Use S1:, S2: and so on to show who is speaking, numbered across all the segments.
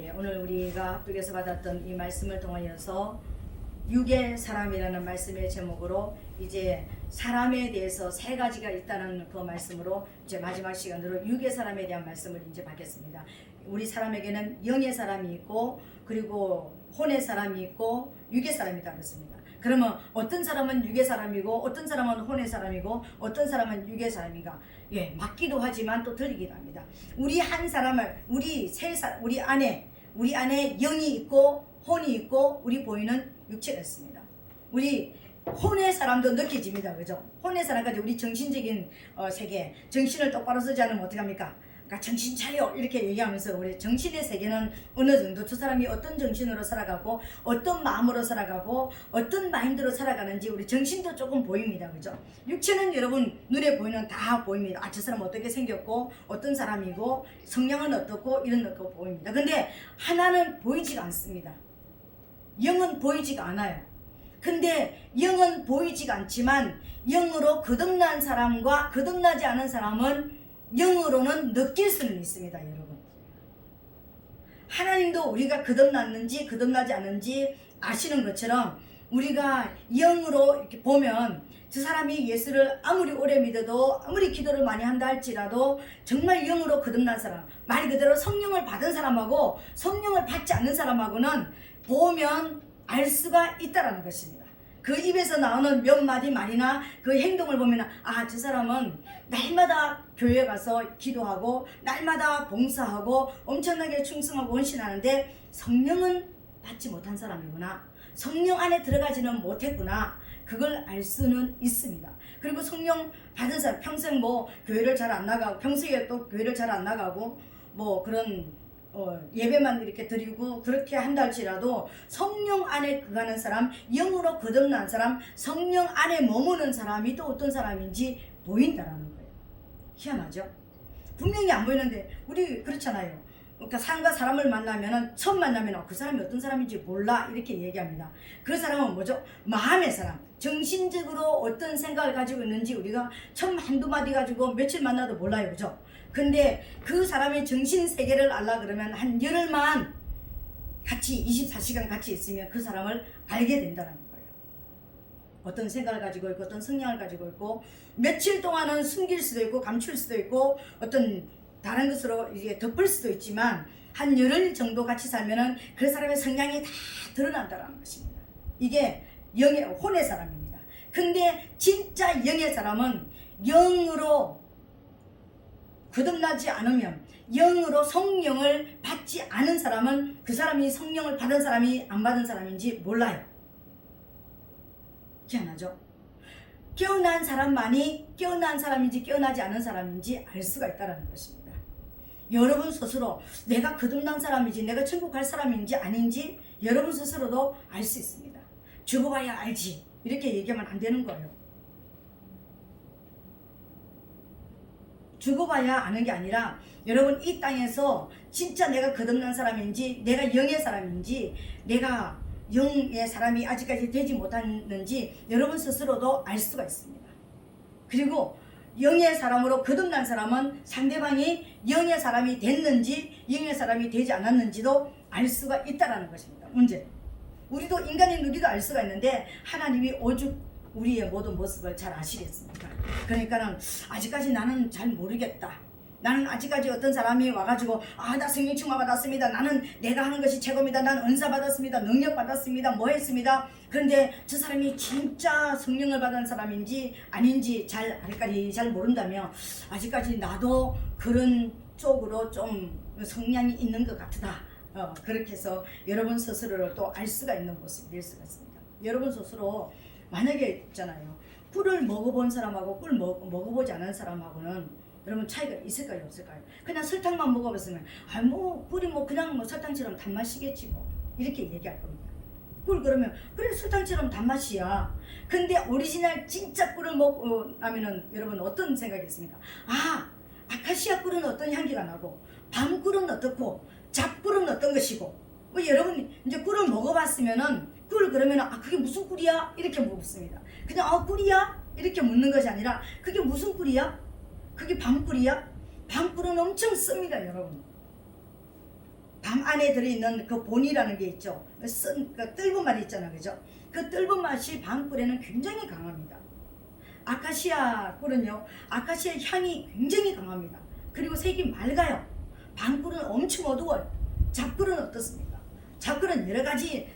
S1: 오늘 우리가 합독에서 받았던 이 말씀을 통하여서 육의 사람이라는 말씀의 제목으로 이제 사람에 대해서 세 가지가 있다는 그 말씀으로 이제 마지막 시간으로 육의 사람에 대한 말씀을 이제 받겠습니다. 우리 사람에게는 영의 사람이 있고 그리고 혼의 사람이 있고 육의 사람이다 그랬습니다. 그러면 어떤 사람은 육의 사람이고 어떤 사람은 혼의 사람이고 어떤 사람은 육의 사람인가? 맞기도 하지만 또 틀리기도 합니다. 우리 한 사람을 우리 안에 영이 있고 혼이 있고 우리 보이는 육체가 있습니다. 우리 혼의 사람도 느껴집니다. 그죠? 혼의 사람까지 우리 정신적인 세계, 정신을 똑바로 쓰지 않으면 어떡합니까? 그러니까 정신 차려 이렇게 얘기하면서 우리 정신의 세계는 어느 정도 저 사람이 어떤 정신으로 살아가고 어떤 마음으로 살아가고 어떤 마인드로 살아가는지 우리 정신도 조금 보입니다. 그죠? 육체는 여러분 눈에 보이는 다 보입니다. 저 사람 어떻게 생겼고 어떤 사람이고 성향은 어떻고 이런 거 보입니다. 근데 하나는 보이지가 않습니다. 영은 보이지가 않아요. 근데 영은 보이지가 않지만 영으로 거듭난 사람과 거듭나지 않은 사람은 영으로는 느낄 수는 있습니다. 여러분, 하나님도 우리가 거듭났는지 거듭나지 않는지 아시는 것처럼 우리가 영으로 이렇게 보면 저 사람이 예수를 아무리 오래 믿어도 아무리 기도를 많이 한다 할지라도 정말 영으로 거듭난 사람, 말 그대로 성령을 받은 사람하고 성령을 받지 않는 사람하고는 보면 알 수가 있다라는 것입니다. 그 입에서 나오는 몇 마디 말이나 그 행동을 보면 저 사람은 날마다 교회 가서 기도하고 날마다 봉사하고 엄청나게 충성하고 헌신하는데 성령은 받지 못한 사람이구나, 성령 안에 들어가지는 못했구나, 그걸 알 수는 있습니다. 그리고 성령 받은 사람 평생 교회를 잘 안 나가고 평소에 또 교회를 잘 안 나가고 그런 예배만 이렇게 드리고 그렇게 한다 할지라도 성령 안에 거하는 사람, 영으로 거듭난 사람, 성령 안에 머무는 사람이 또 어떤 사람인지 보인다라는 거예요. 희한하죠? 분명히 안 보이는데 우리 그렇잖아요. 그러니까 사람과 사람을 만나면은 처음 만나면 그 사람이 어떤 사람인지 몰라 이렇게 얘기합니다. 그 사람은 뭐죠? 마음의 사람, 정신적으로 어떤 생각을 가지고 있는지 우리가 처음 한두 마디 가지고 며칠 만나도 몰라요. 그죠? 근데 그 사람의 정신 세계를 알라 그러면 한 열흘만 같이 24시간 같이 있으면 그 사람을 알게 된다는 거예요. 어떤 생각을 가지고 있고 어떤 성향을 가지고 있고 며칠 동안은 숨길 수도 있고 감출 수도 있고 어떤 다른 것으로 이제 덮을 수도 있지만 한 열흘 정도 같이 살면은 그 사람의 성향이 다 드러난다는 것입니다. 이게 혼의 사람입니다. 근데 진짜 영의 사람은 영으로 거듭나지 않으면, 영으로 성령을 받지 않은 사람은 그 사람이 성령을 받은 사람이 안 받은 사람인지 몰라요. 희한하죠? 깨어난 사람만이 깨어난 사람인지 깨어나지 않은 사람인지 알 수가 있다는 것입니다. 여러분 스스로 내가 거듭난 사람인지 내가 천국 갈 사람인지 아닌지 여러분 스스로도 알 수 있습니다. 죽어봐야 알지 이렇게 얘기하면 안 되는 거예요. 죽어봐야 아는 게 아니라 여러분 이 땅에서 진짜 내가 거듭난 사람인지 내가 영의 사람인지 내가 영의 사람이 아직까지 되지 못했는지 여러분 스스로도 알 수가 있습니다. 그리고 영의 사람으로 거듭난 사람은 상대방이 영의 사람이 됐는지 영의 사람이 되지 않았는지도 알 수가 있다는 것입니다. 문제, 우리도 인간인 우리도 알 수가 있는데 하나님이 오죽 우리의 모든 모습을 잘 아시겠습니까? 그러니까는 아직까지 나는 잘 모르겠다. 나는 아직까지 어떤 사람이 와가지고 나 성령 충만 받았습니다. 나는 내가 하는 것이 최고입니다. 난 은사 받았습니다. 능력 받았습니다. 뭐 했습니다. 그런데 저 사람이 진짜 성령을 받은 사람인지 아닌지 잘 모른다면 아직까지 나도 그런 쪽으로 좀 성향이 있는 것 같다. 그렇게 해서 여러분 스스로를 또 알 수가 있는 모습이 될 수가 있습니다. 여러분 스스로 만약에 있잖아요. 꿀을 먹어본 사람하고 꿀 먹어보지 않은 사람하고는 여러분 차이가 있을까요 없을까요? 그냥 설탕만 먹어봤으면 꿀이 그냥 설탕처럼 단맛이겠지 이렇게 얘기할 겁니다. 꿀 그러면 그래 설탕처럼 단맛이야. 근데 오리지널 진짜 꿀을 먹고 나면은 여러분 어떤 생각이 있습니까? 아카시아 꿀은 어떤 향기가 나고 밤꿀은 어떻고 잡꿀은 어떤 것이고 여러분 이제 꿀을 먹어봤으면은 꿀 그러면 그게 무슨 꿀이야? 이렇게 묻습니다. 그냥 꿀이야? 이렇게 묻는 것이 아니라 그게 무슨 꿀이야? 그게 밤꿀이야? 밤꿀은 엄청 씁니다 여러분. 암 안에 들어있는 그 본이라는 게 있죠. 그 뜰분 맛이 있잖아요. 그죠? 그 뜰분 맛이 방꿀에는 굉장히 강합니다. 아카시아 꿀은요, 아카시아 향이 굉장히 강합니다. 그리고 색이 맑아요. 방꿀은 엄청 어두워요. 잡꿀은 어떻습니까? 잡꿀은 여러 가지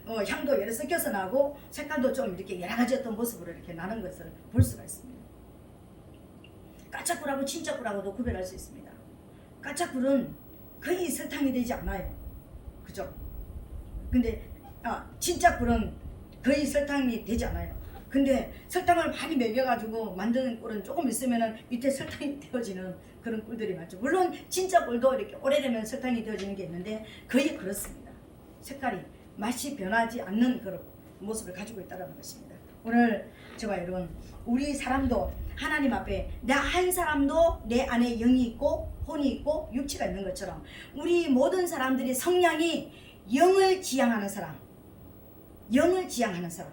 S1: 향도 여러 섞여서 나고 색깔도 좀 이렇게 여러 가지 어떤 모습으로 이렇게 나는 것을 볼 수가 있습니다. 가짜꿀하고 진짜꿀하고도 구별할 수 있습니다. 가짜꿀은 거의 설탕이 되지 않아요. 그죠? 근데 진짜꿀은 거의 설탕이 되지 않아요. 근데 설탕을 많이 먹여가지고 만드는 꿀은 조금 있으면은 밑에 설탕이 되어지는 그런 꿀들이 많죠. 물론 진짜 꿀도 이렇게 오래되면 설탕이 되어지는 게 있는데 거의 그렇습니다. 색깔이 맛이 변하지 않는 그런 모습을 가지고 있다는 것입니다. 오늘 저와 여러분, 우리 사람도 하나님 앞에 나 한 사람도 내 안에 영이 있고 혼이 있고 육체가 있는 것처럼 우리 모든 사람들이 성량이 영을 지향하는 사람, 영을 지향하는 사람,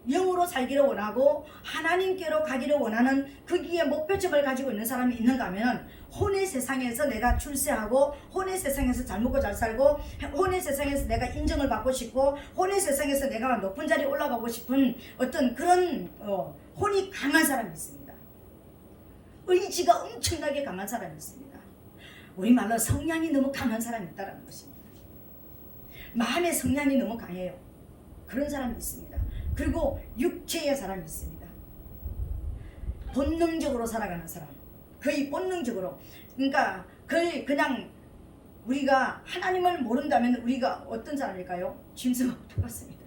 S1: 영으로 살기를 원하고 하나님께로 가기를 원하는 거기에 목표점을 가지고 있는 사람이 있는가 하면 혼의 세상에서 내가 출세하고 혼의 세상에서 잘 먹고 잘 살고 혼의 세상에서 내가 인정을 받고 싶고 혼의 세상에서 내가 높은 자리에 올라가고 싶은 어떤 그런 혼이 강한 사람이 있습니다. 의지가 엄청나게 강한 사람이 있습니다. 우리말로 성량이 너무 강한 사람이 있다는 것입니다. 마음의 성량이 너무 강해요. 그런 사람이 있습니다. 그리고 육체의 사람이 있습니다. 본능적으로 살아가는 사람, 거의 본능적으로. 그러니까 거의 그냥 우리가 하나님을 모른다면 우리가 어떤 사람일까요? 짐승하고 똑같습니다.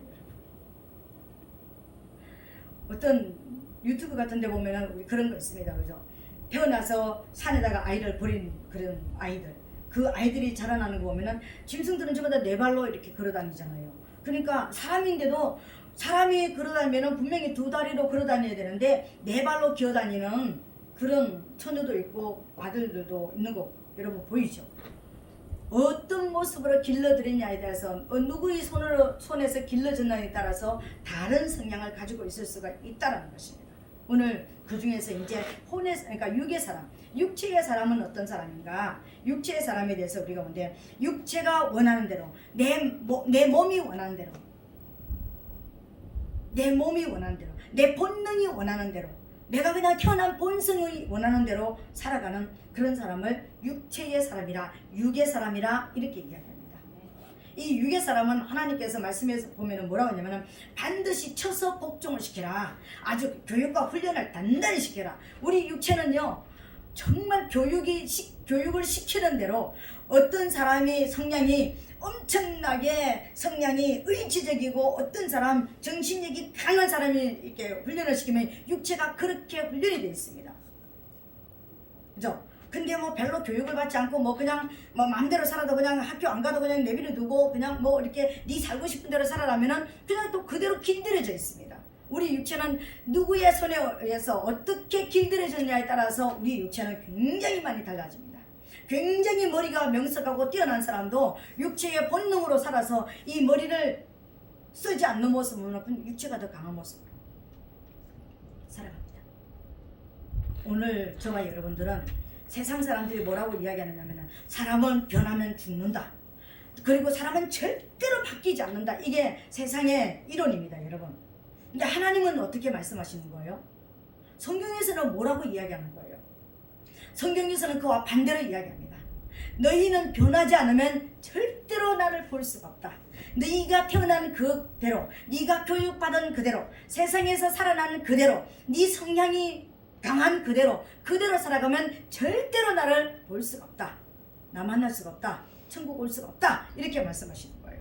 S1: 어떤 유튜브 같은 데 보면은 우리 그런 거 있습니다. 그죠? 태어나서 산에다가 아이를 버린 그런 아이들, 그 아이들이 자라나는 거 보면은 짐승들은 전부 다 네 발로 이렇게 걸어다니잖아요. 그러니까 사람인데도 사람이 걸어다니면 분명히 두 다리로 걸어다녀야 되는데 네 발로 기어다니는 그런 처녀도 있고 아들들도 있는 거 여러분 보이죠? 어떤 모습으로 길러드리냐에 따라서 누구의 손에서 길러졌냐에 따라서 다른 성향을 가지고 있을 수가 있다는 것입니다. 오늘 그 중에서 이제 그러니까 육의 사람, 육체의 사람은 어떤 사람인가? 육체의 사람에 대해서 우리가 보는데 육체가 원하는 대로 내 몸이 원하는 대로 내 몸이 원하는 대로 내 본능이 원하는 대로 내가 그냥 태어난 본성이 원하는 대로 살아가는 그런 사람을 육체의 사람이라 육의 사람이라 이렇게 이야기합니다. 이 육의 사람은 하나님께서 말씀에서 보면 뭐라고 하냐면 반드시 쳐서 복종을 시켜라. 아주 교육과 훈련을 단단히 시켜라. 우리 육체는요 정말 교육을 시키는 대로 어떤 사람이 성향이 엄청나게 성향이 의지적이고 어떤 사람 정신력이 강한 사람이 이렇게 훈련을 시키면 육체가 그렇게 훈련이 되어 있습니다. 그죠? 근데 뭐 별로 교육을 받지 않고 뭐 그냥 뭐 마음대로 살아도 그냥 학교 안 가도 그냥 내버려 두고 그냥 뭐 이렇게 네 살고 싶은 대로 살아라면은 그냥 또 그대로 길들여져 있습니다. 우리 육체는 누구의 손에 의해서 어떻게 길들여졌냐에 따라서 우리 육체는 굉장히 많이 달라집니다. 굉장히 머리가 명석하고 뛰어난 사람도 육체의 본능으로 살아서 이 머리를 쓰지 않는 모습은 육체가 더 강한 모습으로 살아갑니다. 오늘 저와 여러분들은 세상 사람들이 뭐라고 이야기하느냐면 사람은 변하면 죽는다. 그리고 사람은 절대로 바뀌지 않는다. 이게 세상의 이론입니다, 여러분. 근데 하나님은 어떻게 말씀하시는 거예요? 성경에서는 뭐라고 이야기하는 거예요? 성경에서는 그와 반대로 이야기합니다. 너희는 변하지 않으면 절대로 나를 볼 수가 없다. 너희가 태어난 그대로, 네가 교육받은 그대로, 세상에서 살아난 그대로, 네 성향이 강한 그대로 살아가면 절대로 나를 볼 수가 없다. 나 만날 수가 없다. 천국 올 수가 없다. 이렇게 말씀하시는 거예요.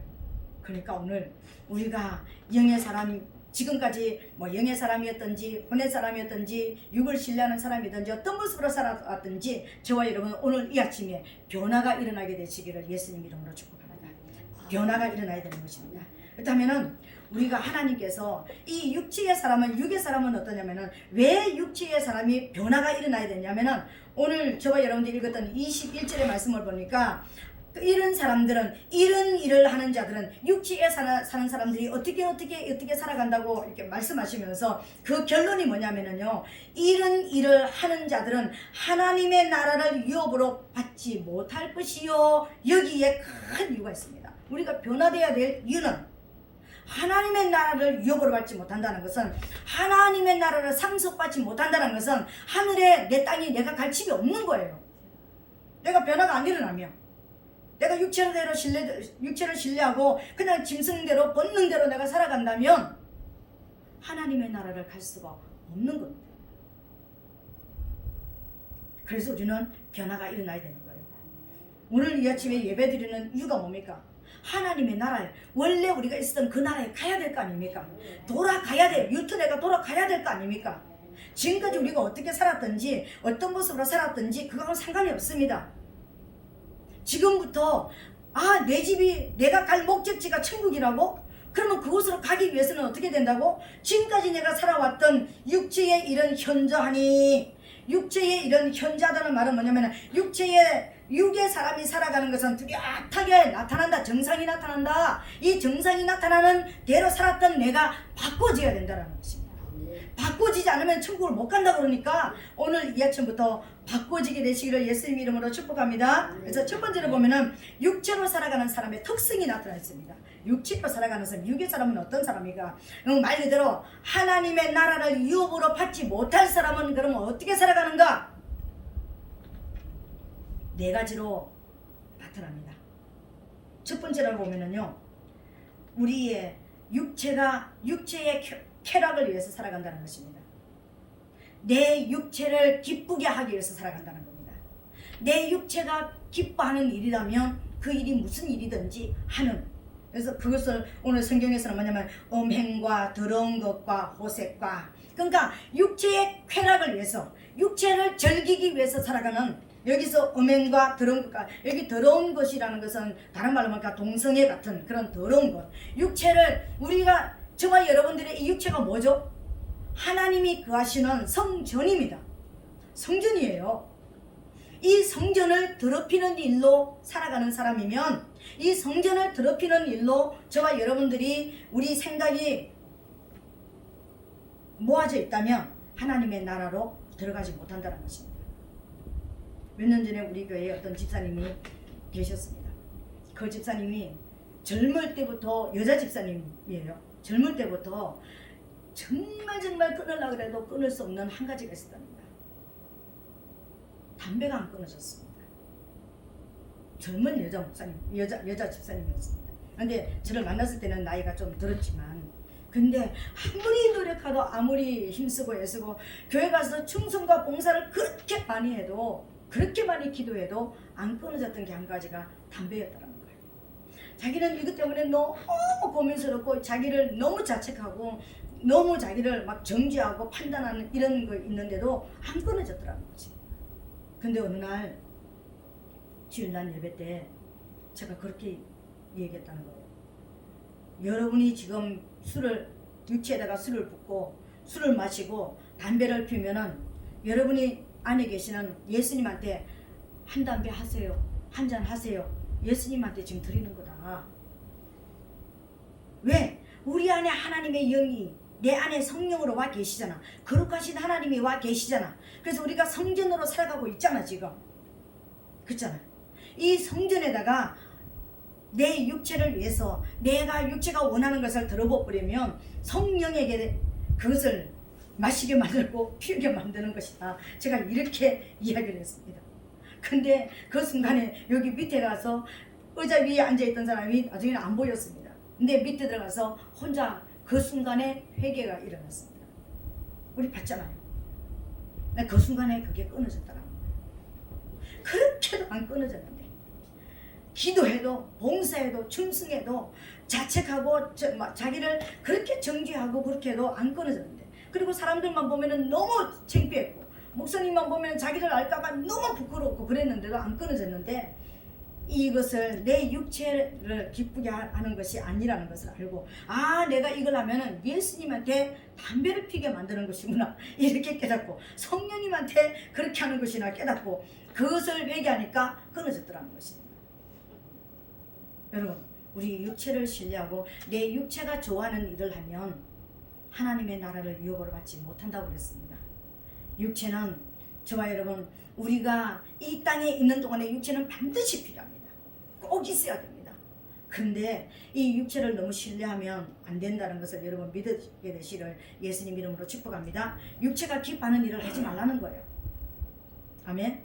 S1: 그러니까 오늘 우리가 영의 사람, 지금까지 뭐 영의 사람이었든지 혼의 사람이었든지 육을 신뢰하는 사람이든지 어떤 모습으로 살아왔든지 저와 여러분 오늘 이 아침에 변화가 일어나게 되시기를 예수님 이름으로 축복합니다. 변화가 일어나야 되는 것입니다. 그렇다면은 우리가 하나님께서 이 육체의 사람은 육의 사람은 어떠냐면은 왜 육체의 사람이 변화가 일어나야 되냐면은 오늘 저와 여러분들이 읽었던 21절의 말씀을 보니까 이런 사람들은, 이런 일을 하는 자들은, 육체에 사는 사람들이 어떻게 살아간다고 이렇게 말씀하시면서 그 결론이 뭐냐면요, 이런 일을 하는 자들은 하나님의 나라를 유업으로 받지 못할 것이요. 여기에 큰 이유가 있습니다. 우리가 변화되어야 될 이유는, 하나님의 나라를 유업으로 받지 못한다는 것은, 하나님의 나라를 상속받지 못한다는 것은 하늘에 내 땅이 내가 갈 집이 없는 거예요. 내가 변화가 안 일어나면, 내가 육체를 신뢰하고 그냥 짐승대로 본능대로 내가 살아간다면 하나님의 나라를 갈 수가 없는 겁니다. 그래서 우리는 변화가 일어나야 되는 거예요. 오늘 이 아침에 예배드리는 이유가 뭡니까? 하나님의 나라에, 원래 우리가 있었던 그 나라에 가야 될 거 아닙니까? 돌아가야 돼. 유턴해가 돌아가야 될 거 아닙니까? 지금까지 우리가 어떻게 살았든지, 어떤 모습으로 살았든지 그거는 상관이 없습니다. 지금부터 내 집이, 내가 갈 목적지가 천국이라고? 그러면 그곳으로 가기 위해서는 어떻게 된다고? 지금까지 내가 살아왔던 육체의 이런 현저하니, 육체의 이런 현저하다는 말은 뭐냐면, 육의 사람이 살아가는 것은 뚜렷하게 나타난다. 정상이 나타난다. 이 정상이 나타나는 대로 살았던 내가 바꿔져야 된다는 것입니다. 바꿔지지 않으면 천국을 못 간다 그러니까 오늘 이 아침부터 바꿔지게 되시기를 예수님 이름으로 축복합니다. 그래서 첫 번째로 보면은 육체로 살아가는 사람의 특성이 나타나 있습니다. 육체로 살아가는 사람, 육의 사람은 어떤 사람이가? 말 그대로 하나님의 나라를 유업으로 받지 못할 사람은 그러면 어떻게 살아가는가? 네 가지로 나타납니다. 첫 번째로 보면은요, 우리의 육체의 쾌락을 위해서 살아간다는 것입니다. 내 육체를 기쁘게 하기 위해서 살아간다는 겁니다. 내 육체가 기뻐하는 일이라면 그 일이 무슨 일이든지 하는, 그래서 그것을 오늘 성경에서는 뭐냐면 음행과 더러운 것과 호색과, 그러니까 육체의 쾌락을 위해서, 육체를 즐기기 위해서 살아가는, 여기서 음행과 더러운 것과, 여기 더러운 것이라는 것은 다른 말로 말까 동성애 같은 그런 더러운 것, 육체를, 우리가, 저와 여러분들의 이 육체가 뭐죠? 하나님이 거하시는 성전입니다. 성전이에요. 이 성전을 더럽히는 일로 살아가는 사람이면, 이 성전을 더럽히는 일로 저와 여러분들이, 우리 생각이 모아져 있다면 하나님의 나라로 들어가지 못한다는 것입니다. 몇 년 전에 우리 교회에 어떤 집사님이 계셨습니다. 그 집사님이 젊을 때부터, 여자 집사님이에요. 젊을 때부터 정말 끊으려고 해도 끊을 수 없는 한 가지가 있었답니다. 담배가 안 끊어졌습니다. 젊은 여자 목사님, 여자 집사님이었습니다. 근데 저를 만났을 때는 나이가 좀 들었지만, 근데 아무리 노력하고 아무리 힘쓰고 애쓰고 교회 가서 충성과 봉사를 그렇게 많이 해도, 그렇게 많이 기도해도 안 끊어졌던 게 한 가지가 담배였더라는 거예요. 자기는 이것 때문에 너무 고민스럽고, 자기를 너무 자책하고, 너무 자기를 막 정죄하고 판단하는 이런 거 있는데도 안 끊어졌더라는 거지. 근데 어느 날 주일날 예배 때 제가 그렇게 얘기했다는 거예요. 여러분이 지금 육체에다가 술을 붓고 술을 마시고 담배를 피우면은, 여러분이 안에 계시는 예수님한테 한 담배 하세요, 한 잔 하세요, 예수님한테 지금 드리는 거다. 왜? 우리 안에 하나님의 영이, 내 안에 성령으로 와 계시잖아. 거룩하신 하나님이 와 계시잖아. 그래서 우리가 성전으로 살아가고 있잖아 지금. 그렇잖아. 이 성전에다가 내 육체를 위해서, 내가 육체가 원하는 것을 들어버리면 성령에게 그것을 마시게 만들고 피우게 만드는 것이다. 제가 이렇게 이야기를 했습니다. 근데 그 순간에 여기 밑에 가서 의자 위에 앉아있던 사람이 나중에는 안 보였습니다. 근데 밑에 들어가서 혼자 그 순간에 회개가 일어났습니다. 우리 봤잖아요. 그 순간에 그게 끊어졌더라고요. 그렇게도 안 끊어졌는데, 기도해도 봉사해도 충성해도 자책하고 자기를 그렇게 정죄하고 그렇게 해도 안 끊어졌는데, 그리고 사람들만 보면은 너무 창피했고, 목사님만 보면 자기를 알까봐 너무 부끄럽고 그랬는데도 안 끊어졌는데, 이것을 내 육체를 기쁘게 하는 것이 아니라는 것을 알고, 내가 이걸 하면은 예수님한테 담배를 피게 만드는 것이구나 이렇게 깨닫고, 성령님한테 그렇게 하는 것이나 깨닫고, 그것을 회개하니까 끊어졌더라는 것입니다. 여러분, 우리 육체를 신뢰하고 내 육체가 좋아하는 일을 하면 하나님의 나라를 유업으로 받지 못한다고 그랬습니다. 육체는, 저와 여러분, 우리가 이 땅에 있는 동안에 육체는 반드시 필요합니다. 꼭 있어야 됩니다. 근데 이 육체를 너무 신뢰하면 안 된다는 것을 여러분 믿으게 되시를 예수님 이름으로 축복합니다. 육체가 기뻐하는 일을 하지 말라는 거예요. 아멘.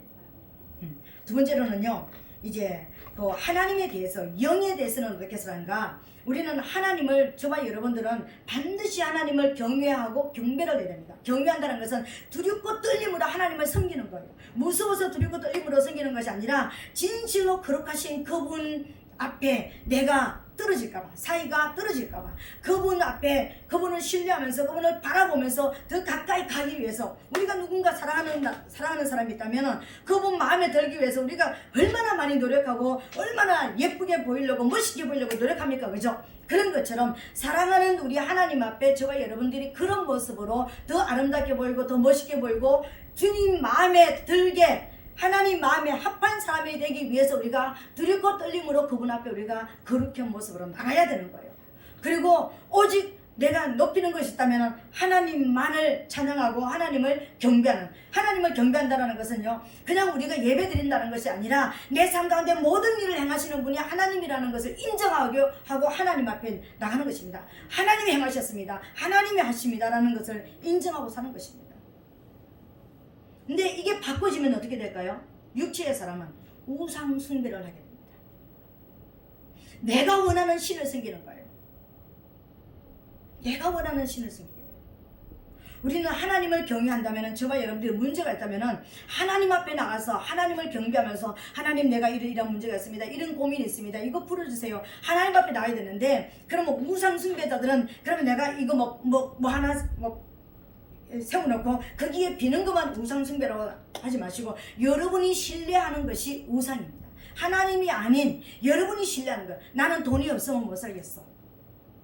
S1: 두 번째로는요, 이제 또 하나님에 대해서, 영에 대해서는 어떻게 하는가? 우리는 하나님을, 저와 여러분들은 반드시 하나님을 경외하고 경배를 해야 됩니다. 경외한다는 것은 두렵고 떨림으로 하나님을 섬기는 거예요. 무서워서 두렵고 떨림으로 섬기는 것이 아니라 진실로 거룩하신 그분 앞에 내가 떨어질까봐, 사이가 떨어질까봐, 그분 앞에, 그분을 신뢰하면서, 그분을 바라보면서 더 가까이 가기 위해서, 우리가 누군가 사랑하는 사람이 있다면 그분 마음에 들기 위해서 우리가 얼마나 많이 노력하고 얼마나 예쁘게 보이려고 멋있게 보이려고 노력합니까? 그죠? 그런 것처럼 사랑하는 우리 하나님 앞에 저와 여러분들이 그런 모습으로 더 아름답게 보이고 더 멋있게 보이고 주님 마음에 들게, 하나님 마음에 합한 사람이 되기 위해서 우리가 두렵고 떨림으로 그분 앞에 우리가 거룩한 모습으로 나가야 되는 거예요. 그리고 오직 내가 높이는 것이 있다면 하나님만을 찬양하고 하나님을 경배하는, 하나님을 경배한다는 것은요, 그냥 우리가 예배 드린다는 것이 아니라 내 삶 가운데 모든 일을 행하시는 분이 하나님이라는 것을 인정하고 하나님 앞에 나가는 것입니다. 하나님이 행하셨습니다, 하나님이 하십니다라는 것을 인정하고 사는 것입니다. 근데 이게 바꿔지면 어떻게 될까요? 육체의 사람은 우상 숭배를 하게 됩니다. 내가 원하는 신을 섬기는 거예요. 내가 원하는 신을 섬기게 돼요. 우리는 하나님을 경외한다면, 저와 여러분들이 문제가 있다면 하나님 앞에 나가서 하나님을 경배하면서, 하나님 내가 이런 문제가 있습니다, 이런 고민이 있습니다, 이거 풀어주세요, 하나님 앞에 나가야 되는데, 그러면 우상 숭배자들은 그러면 내가 이거 하나 세워놓고 거기에 비는 것만 우상 숭배라고 하지 마시고, 여러분이 신뢰하는 것이 우상입니다. 하나님이 아닌 여러분이 신뢰하는 것. 나는 돈이 없으면 못 살겠어.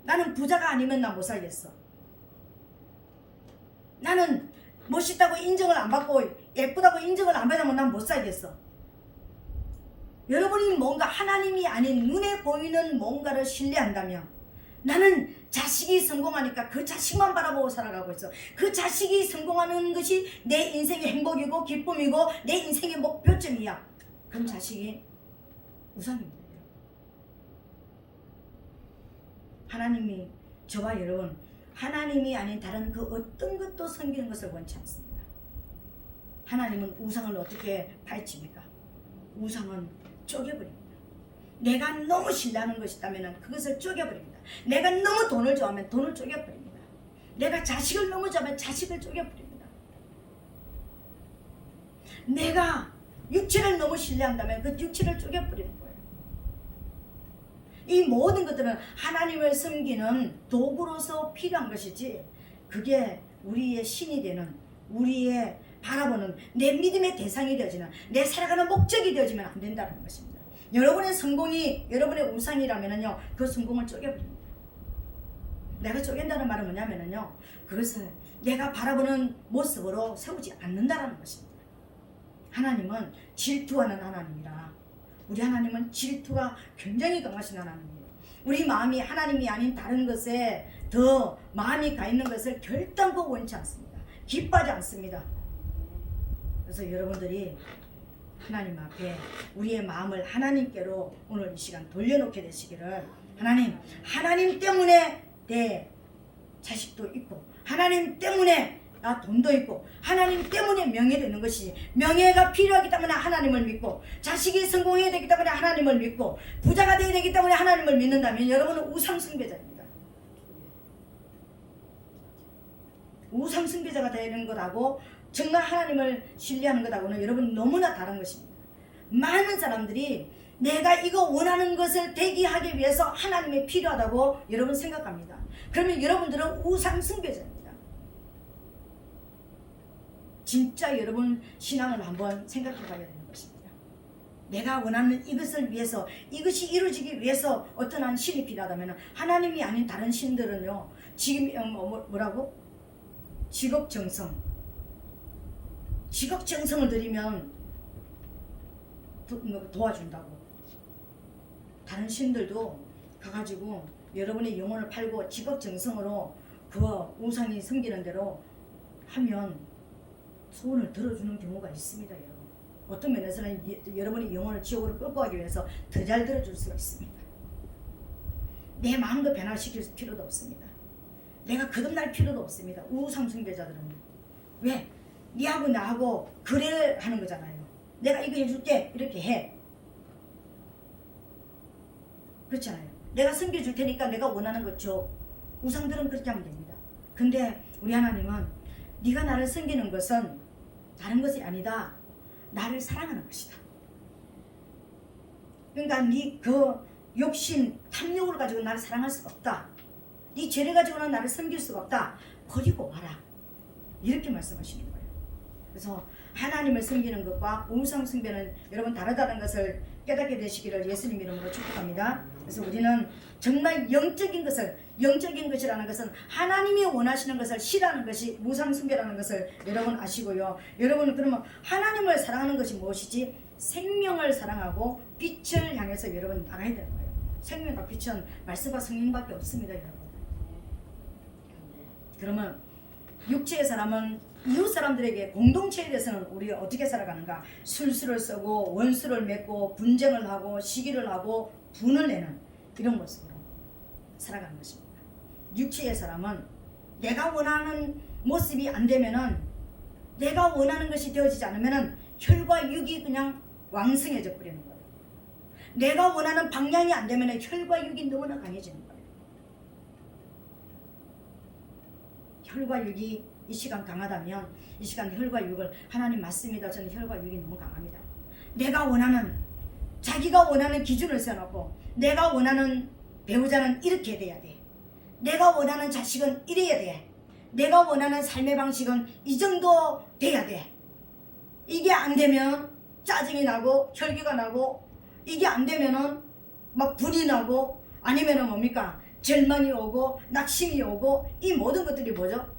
S1: 나는 부자가 아니면 나 못 살겠어. 나는 멋있다고 인정을 안 받고 예쁘다고 인정을 안 받으면 난 못 살겠어. 여러분이 뭔가 하나님이 아닌 눈에 보이는 뭔가를 신뢰한다면, 나는 자식이 성공하니까 그 자식만 바라보고 살아가고 있어. 그 자식이 성공하는 것이 내 인생의 행복이고 기쁨이고 내 인생의 목표점이야. 그럼 자식이 우상입니다. 하나님이, 저와 여러분, 하나님이 아닌 다른 그 어떤 것도 섬기는 것을 원치 않습니다. 하나님은 우상을 어떻게 파헤칩니까? 우상은 쪼개버립니다. 내가 너무 신뢰하는 것이 있다면 그것을 쪼개버립니다. 내가 너무 돈을 좋아하면 돈을 쪼개버립니다. 내가 자식을 너무 좋아하면 자식을 쪼개버립니다. 내가 육체를 너무 신뢰한다면 그 육체를 쪼개버리는 거예요. 이 모든 것들은 하나님을 섬기는 도구로서 필요한 것이지, 그게 우리의 신이 되는, 우리의 바라보는, 내 믿음의 대상이 되어지는, 내 살아가는 목적이 되어지면 안 된다는 것입니다. 여러분의 성공이 여러분의 우상이라면요, 그 성공을 쪼개버립니다. 내가 쪼갠다는 말은 뭐냐면요, 그것을 내가 바라보는 모습으로 세우지 않는다는 것입니다. 하나님은 질투하는 하나님이라. 우리 하나님은 질투가 굉장히 강하신 하나님이에요. 우리 마음이 하나님이 아닌 다른 것에 더 마음이 가 있는 것을 결단코 원치 않습니다. 기뻐하지 않습니다. 그래서 여러분들이 하나님 앞에 우리의 마음을 하나님께로 오늘 이 시간 돌려놓게 되시기를, 하나님 때문에 내 자식도 있고, 하나님 때문에 나 돈도 있고, 하나님 때문에 명예도 있는 것이, 명예가 필요하기 때문에 하나님을 믿고, 자식이 성공해야 되기 때문에 하나님을 믿고, 부자가 되어야 되기 때문에 하나님을 믿는다면 여러분은 우상숭배자입니다. 우상숭배자가 되는 것하고 정말 하나님을 신뢰하는 것하고는 여러분 너무나 다른 것입니다. 많은 사람들이 내가 이거 원하는 것을 대기하기 위해서 하나님이 필요하다고 여러분 생각합니다. 그러면 여러분들은 우상숭배자입니다. 진짜 여러분 신앙을 한번 생각해 봐야 되는 것입니다. 내가 원하는 이것을 위해서, 이것이 이루어지기 위해서 어떤 한 신이 필요하다면, 하나님이 아닌 다른 신들은요, 지금 뭐라고? 직업정성을 드리면 도와준다고. 다른 신들도 가가지고 여러분의 영혼을 팔고 지극정성으로 그 우상이 섬기는 대로 하면 소원을 들어주는 경우가 있습니다. 여러분. 어떤 면에서는 여러분의 영혼을 지옥으로 끌고 가기 위해서 더 잘 들어줄 수가 있습니다. 내 마음도 변화시킬 필요도 없습니다. 내가 거듭날 필요도 없습니다. 우상 숭배자들은. 왜? 니하고 나하고 거래를 하는 거잖아요. 내가 이거 해줄게 이렇게 해. 그렇잖아요. 내가 섬겨줄 테니까 내가 원하는 것 줘. 우상들은 그렇게 하면 됩니다. 근데 우리 하나님은 네가 나를 섬기는 것은 다른 것이 아니다. 나를 사랑하는 것이다. 그러니까 네 그 욕심, 탐욕을 가지고 나를 사랑할 수가 없다. 네 죄를 가지고는 나를 섬길 수가 없다. 버리고 와라. 이렇게 말씀하시는 거예요. 그래서 하나님을 섬기는 것과 우상 숭배는 여러분 다르다는 것을 깨닫게 되시기를 예수님 이름으로 축복합니다. 그래서 우리는 정말 영적인 것이라는 것은 하나님이 원하시는 것을 싫어하는 것이 우상 숭배라는 것을 여러분 아시고요. 여러분 그러면 하나님을 사랑하는 것이 무엇이지? 생명을 사랑하고 빛을 향해서 여러분 나가야 되는 거예요. 생명과 빛은 말씀과 성령밖에 없습니다, 여러분. 그러면 육체의 사람은 이웃 사람들에게 공동체에 대해서는 우리가 어떻게 살아가는가? 술수를 쓰고 원수를 맺고 분쟁을 하고 시기를 하고 분을 내는 이런 모습으로 살아가는 것입니다. 육체의 사람은 내가 원하는 모습이 안 되면은, 내가 원하는 것이 되어지지 않으면은 혈과 육이 그냥 왕성해져 버리는 거예요. 내가 원하는 방향이 안 되면은 혈과 육이 너무나 강해지는 거예요. 혈과 육이 이 시간 강하다면 이 시간 혈과 육을 하나님 맞습니다. 저는 혈과 육이 너무 강합니다. 내가 원하는, 자기가 원하는 기준을 세워놓고 내가 원하는 배우자는 이렇게 돼야 돼. 내가 원하는 자식은 이래야 돼. 내가 원하는 삶의 방식은 이 정도 돼야 돼. 이게 안 되면 짜증이 나고 혈기가 나고, 이게 안 되면은 막 불이 나고, 아니면은 뭡니까? 절망이 오고 낙심이 오고, 이 모든 것들이 뭐죠?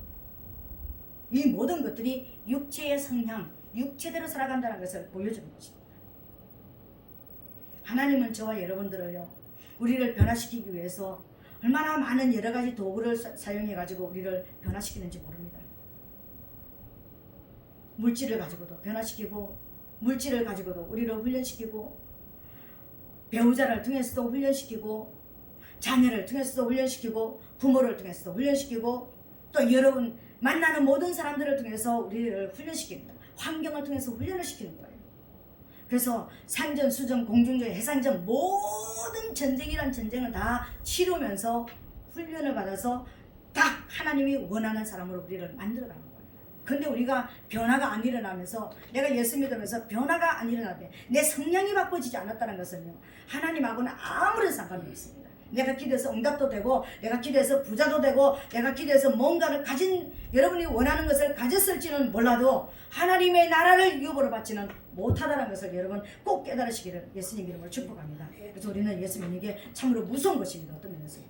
S1: 이 모든 것들이 육체의 성향, 육체대로 살아간다는 것을 보여주는 것입니다. 하나님은 저와 여러분들을요, 우리를 변화시키기 위해서 얼마나 많은 여러 가지 도구를 사용해 가지고 우리를 변화시키는지 모릅니다. 물질을 가지고도 변화시키고, 물질을 가지고도 우리를 훈련시키고, 배우자를 통해서도 훈련시키고, 자녀를 통해서도 훈련시키고, 부모를 통해서도 훈련시키고, 또 여러분 만나는 모든 사람들을 통해서 우리를 훈련시킵니다. 환경을 통해서 훈련을 시키는 거예요. 그래서 산전, 수전, 공중전, 해상전, 모든 전쟁이란 전쟁을 다 치르면서 훈련을 받아서 딱 하나님이 원하는 사람으로 우리를 만들어가는 거예요. 근데 우리가 변화가 안 일어나면서, 내가 예수 믿으면서 변화가 안 일어나는데 내 성향이 바꿔지지 않았다는 것은요, 하나님하고는 아무런 상관이 없습니다. 내가 기도해서 응답도 되고, 내가 기도해서 부자도 되고, 내가 기도해서 뭔가를 가진, 여러분이 원하는 것을 가졌을지는 몰라도 하나님의 나라를 유업으로 받지는 못하다는 것을 여러분 꼭 깨달으시기를 예수님 이름으로 축복합니다. 그래서 우리는 예수 믿는 게 참으로 무서운 것입니다. 어떤 면에서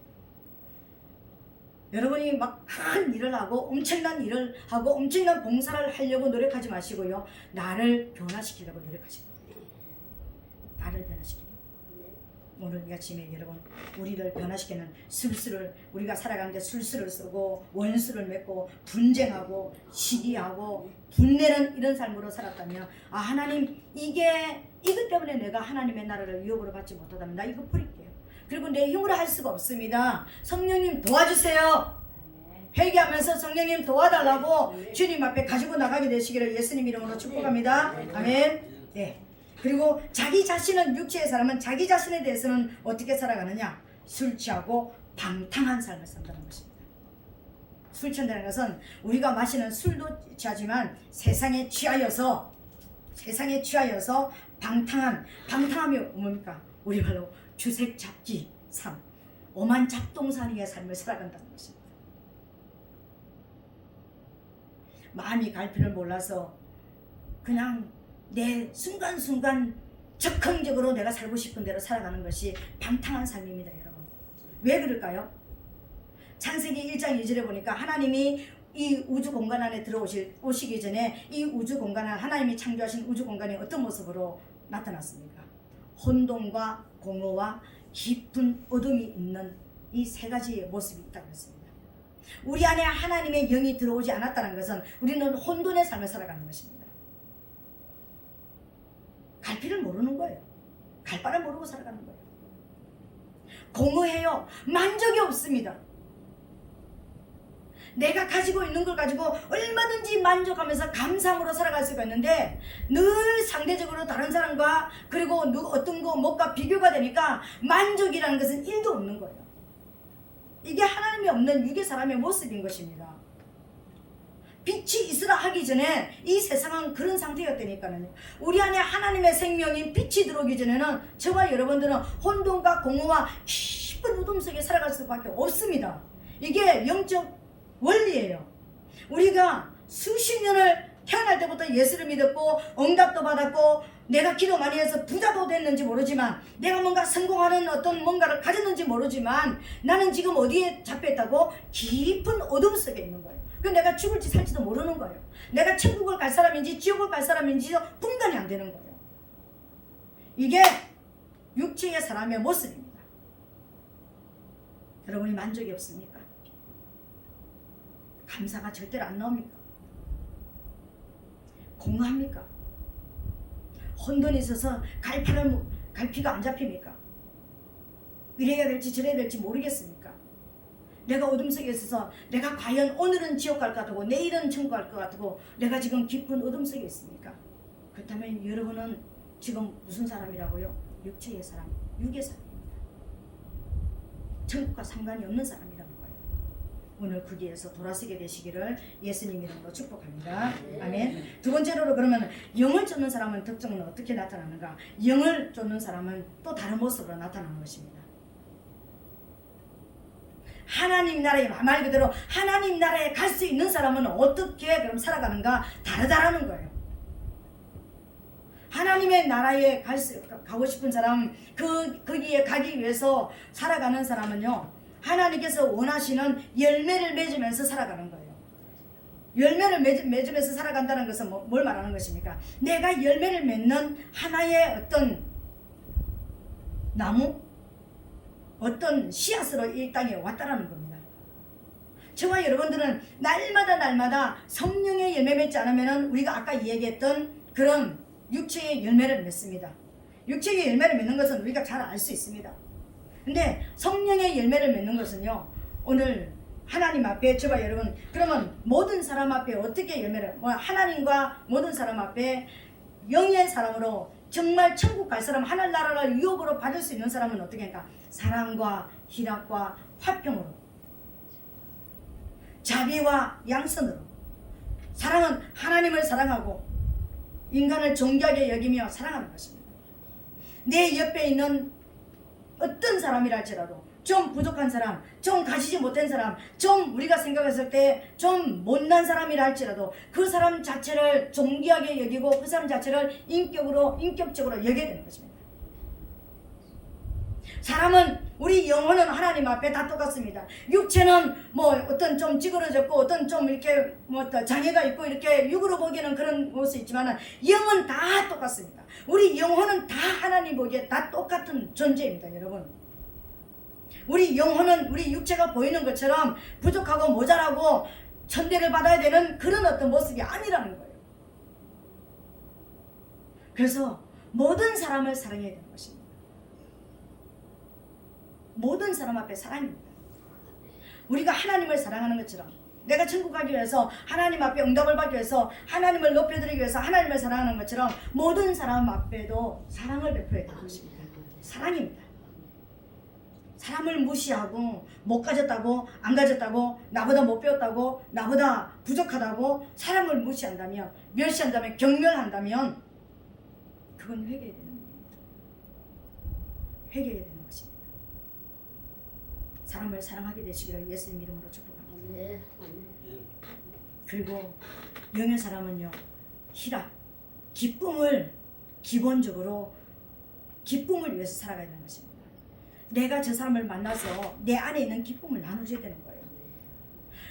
S1: 여러분이 막 큰 일을 하고 엄청난 일을 하고 엄청난 봉사를 하려고 노력하지 마시고요, 나를 변화시키려고 노력하시고, 나를 변화시키고. 오늘 이 아침에 여러분, 우리를 변화시키는 술수를, 우리가 살아가는데 술수를 쓰고 원수를 맺고 분쟁하고 시기하고 분내는 이런 삶으로 살았다면, 아, 하나님, 이것 때문에 내가 하나님의 나라를 유업으로 받지 못하다면 나 이거 버릴게요. 그리고 내 힘으로 할 수가 없습니다. 성령님 도와주세요. 회개하면서 성령님 도와달라고 주님 앞에 가지고 나가게 되시기를 예수님 이름으로 축복합니다. 아멘. 네. 그리고 자기 자신은, 육체의 사람은 자기 자신에 대해서는 어떻게 살아가느냐? 술 취하고 방탕한 삶을 산다는 것입니다. 술 취한다는 것은 우리가 마시는 술도 취하지만 세상에 취하여서 방탕함이 뭡니까? 우리 말로 주색 잡기 삶, 오만 잡동사니의 삶을 살아간다는 것입니다. 마음이 갈피를 몰라서 그냥 내 순간순간 적극적으로 내가 살고 싶은 대로 살아가는 것이 방탕한 삶입니다, 여러분. 왜 그럴까요? 창세기 1장 2절에 보니까 하나님이 이 우주 공간 안에 오시기 전에 이 우주 공간을, 하나님이 창조하신 우주 공간이 어떤 모습으로 나타났습니까? 혼돈과 공허와 깊은 어둠이 있는 이 세 가지의 모습이 있다고 했습니다. 우리 안에 하나님의 영이 들어오지 않았다는 것은 우리는 혼돈의 삶을 살아가는 것입니다. 갈피를 모르는 거예요. 갈 바를 모르고 살아가는 거예요. 공허해요. 만족이 없습니다. 내가 가지고 있는 걸 가지고 얼마든지 만족하면서 감사함으로 살아갈 수가 있는데 늘 상대적으로 다른 사람과 그리고 어떤 거 뭐가 비교가 되니까 만족이라는 것은 1도 없는 거예요. 이게 하나님이 없는 육의 사람의 모습인 것입니다. 빛이 있으라 하기 전에 이 세상은 그런 상태였다니까요. 우리 안에 하나님의 생명인 빛이 들어오기 전에는 저와 여러분들은 혼돈과 공허와 깊은 어둠 속에 살아갈 수밖에 없습니다. 이게 영적 원리예요. 우리가 수십 년을 태어날 때부터 예수를 믿었고 응답도 받았고 내가 기도 많이 해서 부자도 됐는지 모르지만 내가 뭔가 성공하는 어떤 뭔가를 가졌는지 모르지만 나는 지금 어디에 잡혀있다고? 깊은 어둠 속에 있는 거예요. 그럼 내가 죽을지 살지도 모르는 거예요. 내가 천국을 갈 사람인지 지옥을 갈 사람인지도 분간이 안 되는 거예요. 이게 육체의 사람의 모습입니다. 여러분이 만족이 없습니까? 감사가 절대로 안 나옵니까? 공허합니까? 혼돈이 있어서 갈피가 안 잡힙니까? 이래야 될지 저래야 될지 모르겠습니까? 내가 어둠 속에 있어서 내가 과연 오늘은 지옥 갈 것 같고 내일은 천국 갈 것 같고 내가 지금 깊은 어둠 속에 있습니까? 그렇다면 여러분은 지금 무슨 사람이라고요? 육체의 사람, 육의 사람입니다. 천국과 상관이 없는 사람이라는 거예요. 오늘 그 길에서 돌아서게 되시기를 예수님 이름으로 축복합니다. 아멘. 두 번째로 그러면 영을 쫓는 사람은 특징은 어떻게 나타나는가? 영을 쫓는 사람은 또 다른 모습으로 나타나는 것입니다. 하나님 나라에 말 그대로 하나님 나라에 갈 수 있는 사람은 어떻게 그럼 살아가는가? 다르다라는 거예요. 하나님의 나라에 가고 싶은 사람, 거기에 가기 위해서 살아가는 사람은요, 하나님께서 원하시는 열매를 맺으면서 살아가는 거예요. 열매를 맺으면서 살아간다는 것은 뭘 말하는 것입니까? 내가 열매를 맺는 하나의 어떤 나무, 어떤 씨앗으로 이 땅에 왔다라는 겁니다. 저와 여러분들은 날마다 성령의 열매 맺지 않으면 우리가 아까 얘기했던 그런 육체의 열매를 맺습니다. 육체의 열매를 맺는 것은 우리가 잘 알 수 있습니다. 근데 성령의 열매를 맺는 것은요, 오늘 하나님 앞에 저와 여러분, 그러면 모든 사람 앞에 어떻게 열매를, 하나님과 모든 사람 앞에 영의 사람으로 정말 천국 갈 사람, 하늘나라를 유업으로 받을 수 있는 사람은 어떻게 할까? 사랑과 희락과 화평으로, 자비와 양선으로. 사랑은 하나님을 사랑하고 인간을 존귀하게 여기며 사랑하는 것입니다. 내 옆에 있는 어떤 사람이라 할지라도 좀 부족한 사람, 좀 가지지 못한 사람, 좀 우리가 생각했을 때 좀 못난 사람이라 할지라도 그 사람 자체를 존귀하게 여기고 그 사람 자체를 인격적으로 여겨야 되는 것입니다. 사람은, 우리 영혼은 하나님 앞에 다 똑같습니다. 육체는 뭐 어떤 좀 찌그러졌고 어떤 좀 이렇게 뭐 장애가 있고 이렇게 육으로 보기에는 그런 모습이 있지만 영은 다 똑같습니다. 우리 영혼은 다 하나님 보기에 다 똑같은 존재입니다, 여러분. 우리 영혼은 우리 육체가 보이는 것처럼 부족하고 모자라고 천대를 받아야 되는 그런 어떤 모습이 아니라는 거예요. 그래서 모든 사람을 사랑해야 되는 것입니다. 모든 사람 앞에 사랑입니다. 우리가 하나님을 사랑하는 것처럼, 내가 천국 가기 위해서 하나님 앞에 응답을 받기 위해서 하나님을 높여드리기 위해서 하나님을 사랑하는 것처럼 모든 사람 앞에도 사랑을 베풀어야 되는 것입니다. 사랑입니다. 사람을 무시하고 못 가졌다고 안 가졌다고 나보다 못 배웠다고 나보다 부족하다고 사람을 무시한다면, 멸시한다면, 경멸한다면 그건 회개해야 되는 겁니다. 회개해야 되는 것입니다. 사람을 사랑하게 되시기를 예수님 이름으로 축복합니다. 그리고 영의 사람은요, 희락, 기쁨을 기본적으로 기쁨을 위해서 살아가야 되는 것입니다. 내가 저 사람을 만나서 내 안에 있는 기쁨을 나눠줘야 되는 거예요.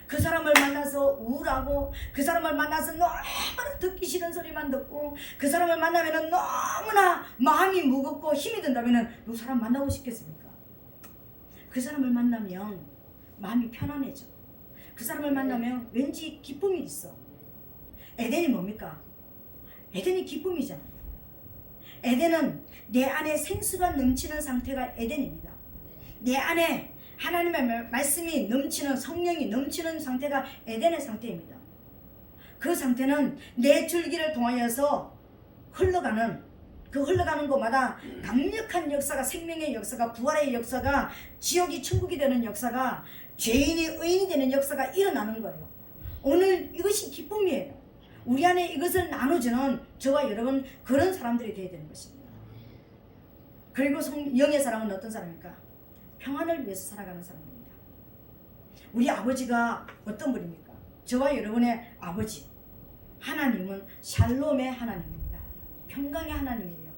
S1: 그 사람을 만나서 우울하고 그 사람을 만나서 너무나 듣기 싫은 소리만 듣고 그 사람을 만나면 너무나 마음이 무겁고 힘이 든다면 그 사람 만나고 싶겠습니까? 그 사람을 만나면 마음이 편안해져. 그 사람을 만나면 왠지 기쁨이 있어. 에덴이 뭡니까? 에덴이 기쁨이잖아요. 에덴은 내 안에 생수가 넘치는 상태가 에덴입니다. 내 안에 하나님의 말씀이 넘치는, 성령이 넘치는 상태가 에덴의 상태입니다. 그 상태는 내 줄기를 통하여서 흘러가는, 그 흘러가는 곳마다 강력한 역사가, 생명의 역사가, 부활의 역사가, 지옥이 천국이 되는 역사가, 죄인이 의인이 되는 역사가 일어나는 거예요. 오늘 이것이 기쁨이에요. 우리 안에 이것을 나눠주는 저와 여러분, 그런 사람들이 되어야 되는 것입니다. 그리고 영의 사람은 어떤 사람입니까? 평안을 위해서 살아가는 사람입니다. 우리 아버지가 어떤 분입니까? 저와 여러분의 아버지 하나님은 샬롬의 하나님입니다. 평강의 하나님이에요.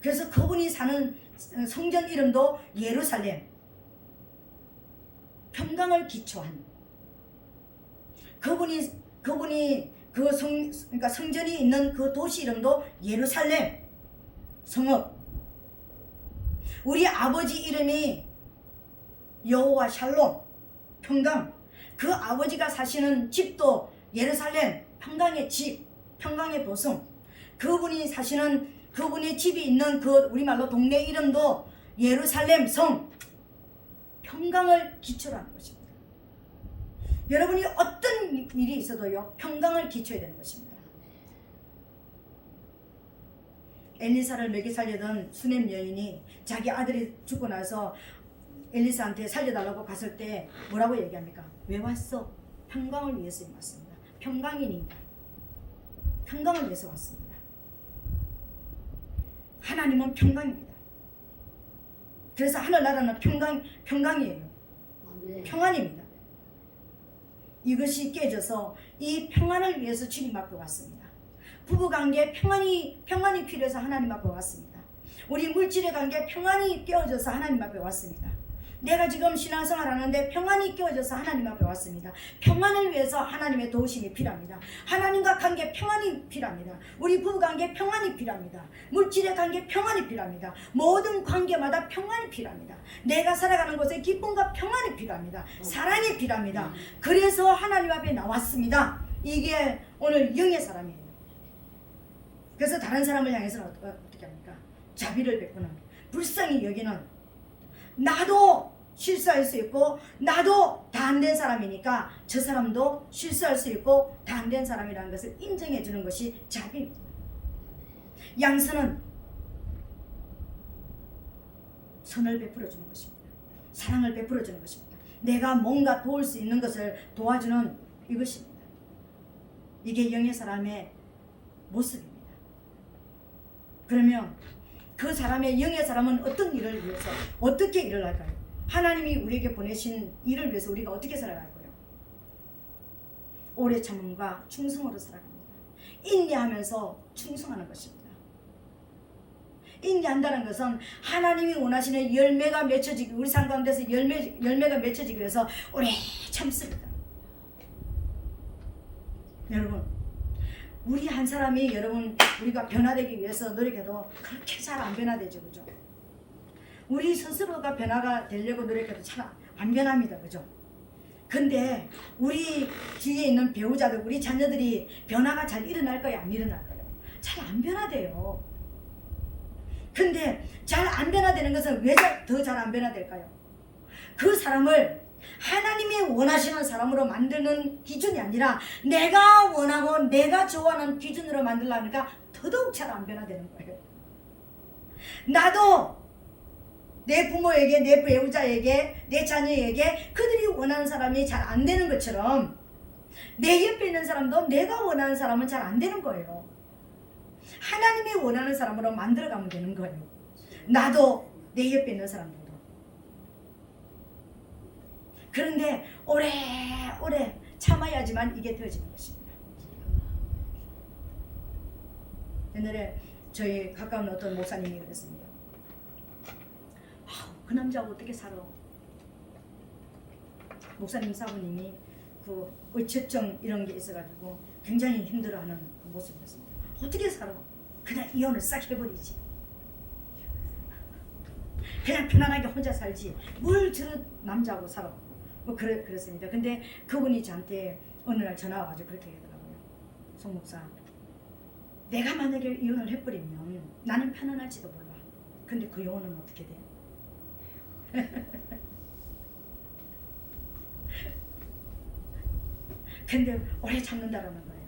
S1: 그래서 그분이 사는 성전 이름도 예루살렘, 평강을 기초한, 그분이 그러니까 성전이 있는 그 도시 이름도 예루살렘 성읍. 우리 아버지 이름이 여호와 샬롬, 평강. 그 아버지가 사시는 집도 예루살렘, 평강의 집, 평강의 도성. 그분이 사시는, 그분의 집이 있는 그 우리말로 동네 이름도 예루살렘 성, 평강을 기초로 하는 것입니다. 여러분이 어떤 일이 있어도요, 평강을 기초해야 되는 것입니다. 엘리사를 먹여 살려던 수넴 여인이 자기 아들이 죽고 나서 엘리사한테 살려달라고 갔을 때 뭐라고 얘기합니까? 왜 왔어? 평강을 위해서 왔습니다. 평강이니까. 평강을 위해서 왔습니다. 하나님은 평강입니다. 그래서 하늘나라는 평강이에요. 평안입니다. 이것이 깨져서 이 평안을 위해서 주님 앞에 왔습니다. 부부관계 평안이 필요해서 하나님 앞에 왔습니다. 우리 물질의 관계 평안이 깨어져서 하나님 앞에 왔습니다. 내가 지금 신앙생활 하는데 평안이 깨어져서 하나님 앞에 왔습니다. 평안을 위해서 하나님의 도우심이 필요합니다. 하나님과 관계 평안이 필요합니다. 우리 부부관계 평안이 필요합니다. 물질의 관계 평안이 필요합니다. 모든 관계마다 평안이 필요합니다. 내가 살아가는 곳에 기쁨과 평안이 필요합니다. 사랑이 필요합니다. 그래서 하나님 앞에 나왔습니다. 이게 오늘 영의 사람이에요. 그래서 다른 사람을 향해서는 어떻게 합니까? 자비를 베푸는, 불쌍히 여기는, 나도 실수할 수 있고 나도 다 안 된 사람이니까 저 사람도 실수할 수 있고 다 안 된 사람이라는 것을 인정해 주는 것이 자비입니다. 양선은 선을 베풀어 주는 것입니다. 사랑을 베풀어 주는 것입니다. 내가 뭔가 도울 수 있는 것을 도와주는 이것입니다. 이게 영의 사람의 모습입니다. 그러면 그 사람의 영의 사람은 어떤 일을 위해서 어떻게 일을 할까요? 하나님이 우리에게 보내신 일을 위해서 우리가 어떻게 살아갈까요? 오래 참음과 충성으로 살아갑니다. 인내하면서 충성하는 것입니다. 인내한다는 것은 하나님이 원하시는 열매가 맺혀지기, 우리 삶 가운데서 열매가 맺혀지기 위해서 오래 참습니다. 여러분, 우리 한 사람이 우리가 변화되기 위해서 노력해도 그렇게 잘 안 변화되죠, 그죠? 우리 스스로가 변화가 되려고 노력해도 잘 안 변합니다, 그죠? 근데 우리 뒤에 있는 배우자들, 우리 자녀들이 변화가 잘 일어날까요, 안 일어날까요? 잘 안 변화돼요. 근데 잘 안 변화되는 것은 왜 더 잘 안 변화될까요? 그 사람을 하나님이 원하시는 사람으로 만드는 기준이 아니라 내가 원하고 내가 좋아하는 기준으로 만들려니까 더더욱 잘 안 변화되는 거예요. 나도 내 부모에게, 내 배우자에게, 내 자녀에게 그들이 원하는 사람이 잘 안 되는 것처럼 내 옆에 있는 사람도 내가 원하는 사람은 잘 안 되는 거예요. 하나님이 원하는 사람으로 만들어가면 되는 거예요. 나도 내 옆에 있는 사람들도. 그런데 오래 참아야지만 이게 되어지는 것입니다. 옛날에 저희 가까운 어떤 목사님이 그랬습니다. 그 남자하고 어떻게 살아? 목사님 사부님이 그 의처증 이런 게 있어가지고 굉장히 힘들어하는 그 모습이었습니다. 어떻게 살아? 그냥 이혼을 싹 해버리지. 그냥 편안하게 혼자 살지. 뭘 저런 남자하고 살아? 뭐 그랬습니다. 근데 그분이 저한테 어느 날 전화 와가지고 그렇게 하더라고요. 송 목사, 내가 만약에 이혼을 해버리면 나는 편안할지도 몰라. 근데 그 영혼은 어떻게 돼? 근데 오래 참는다라는 거예요.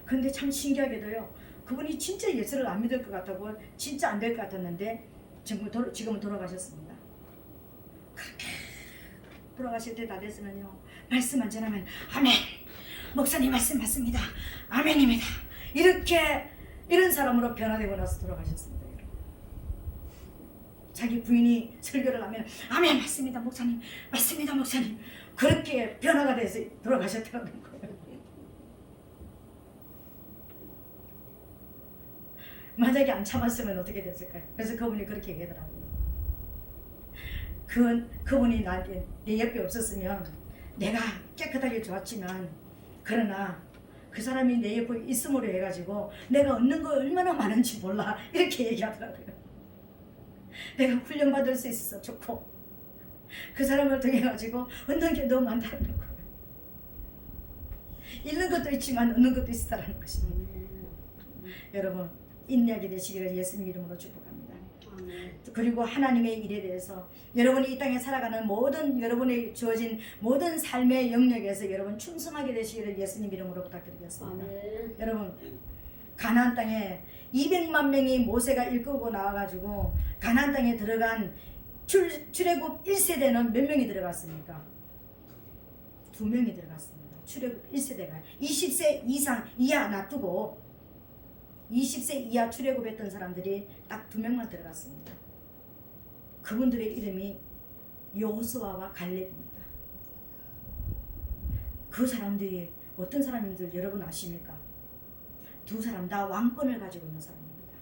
S1: 근데 참 신기하게도요, 그분이 진짜 예수를 안 믿을 것 같다고, 진짜 안 될 것 같았는데 지금은 돌아가셨습니다. 그렇게 돌아가실 때 다 됐으면요, 말씀 안 전하면 아멘, 목사님 말씀 맞습니다, 아멘입니다, 이렇게 이런 사람으로 변화되고 나서 돌아가셨습니다. 자기 부인이 설교를 하면 아멘 맞습니다 목사님, 맞습니다 목사님, 그렇게 변화가 돼서 돌아가셨다는 거예요. 만약에 안 참았으면 어떻게 됐을까요? 그래서 그분이 그렇게 얘기하더라고요. 그분이 나한테 내 옆에 없었으면 내가 깨끗하게 좋았지만, 그러나 그 사람이 내 옆에 있음으로 해가지고 내가 얻는 거 얼마나 많은지 몰라, 이렇게 얘기하더라고요. 내가 훈련받을 수 있어서 좋고 그 사람을 통해 가지고 얻는 게 너무 많다는 거예요. 잃는 것도 있지만 얻는 것도 있다라는 것입니다. 여러분, 인내하게 되시기를 예수님 이름으로 축복합니다. 그리고 하나님의 일에 대해서 여러분이 이 땅에 살아가는 모든 여러분의 주어진 모든 삶의 영역에서 여러분 충성하게 되시기를 예수님 이름으로 부탁드리겠습니다. 여러분, 가나안 땅에 200만 명이 모세가 이끌고 나와가지고 가나안 땅에 들어간 출애굽 1세대는 몇 명이 들어갔습니까? 2명이 들어갔습니다. 출애굽 1세대가 20세 이하 놔두고 20세 이하 출애굽했던 사람들이 딱 2명만 들어갔습니다. 그분들의 이름이 여호수아와 갈렙입니다. 그 사람들이 어떤 사람인지 여러분 아십니까? 두 사람 다 왕권을 가지고 있는 사람입니다.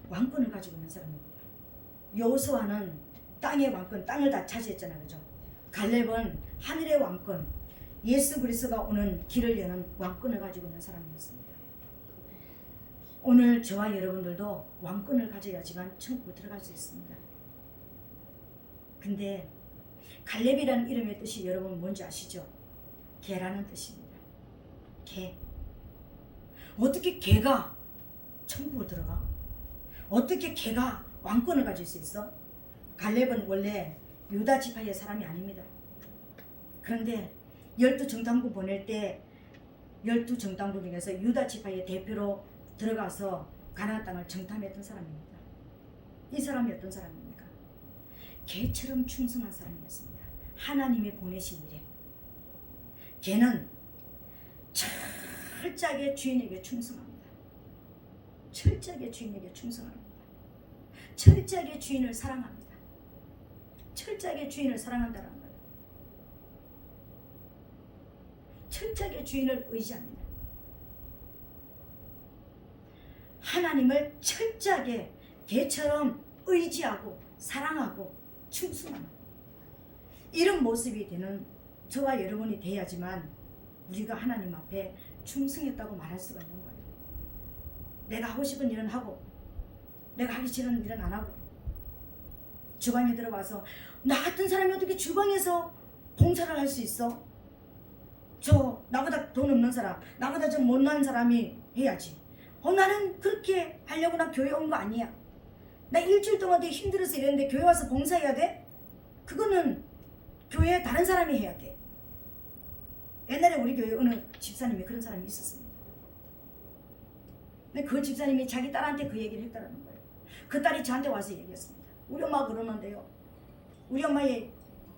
S1: 왕권을 가지고 있는 사람입니다. 여호수아는 땅의 왕권, 땅을 다 차지했잖아요, 그죠? 갈렙은 하늘의 왕권, 예수 그리스도가 오는 길을 여는 왕권을 가지고 있는 사람이었습니다. 오늘 저와 여러분들도 왕권을 가져야지만 천국에 들어갈 수 있습니다. 근데 갈렙이라는 이름의 뜻이 여러분 뭔지 아시죠? 개라는 뜻입니다. 개. 어떻게 개가 천국을 들어가? 어떻게 개가 왕권을 가질 수 있어? 갈렙은 원래 유다 지파의 사람이 아닙니다. 그런데 12정탐구 보낼 때 12정탐구 중에서 유다 지파의 대표로 들어가서 가나안 땅을 정탐했던 사람입니다. 이 사람이 어떤 사람입니까? 개처럼 충성한 사람이었습니다. 하나님의 보내신 일에. 개는 철저하게 주인에게 충성합니다. 철저하게 주인에게 충성합니다. 철저하게 주인을 사랑합니다. 철저하게 주인을 사랑한다는 거예요. 철저하게 주인을 의지합니다. 하나님을 철저하게 개처럼 의지하고 사랑하고 충성하는 이런 모습이 되는 저와 여러분이 돼야지만 우리가 하나님 앞에 충성했다고 말할 수가 있는 거예요. 내가 하고 싶은 일은 하고 내가 하기 싫은 일은 안 하고, 주방에 들어가서 나 같은 사람이 어떻게 주방에서 봉사를 할 수 있어? 저 나보다 돈 없는 사람, 나보다 좀 못난 사람이 해야지. 나는 그렇게 하려고 나 교회 온 거 아니야. 나 일주일 동안 되게 힘들어서 이랬는데 교회 와서 봉사해야 돼? 그거는 교회 다른 사람이 해야 돼. 옛날에 우리 교회 어느 집사님이 그런 사람이 있었습니다. 근데 그 집사님이 자기 딸한테 그 얘기를 했다는 거예요. 그 딸이 저한테 와서 얘기했습니다. 우리 엄마가 그러는데요, 우리 엄마의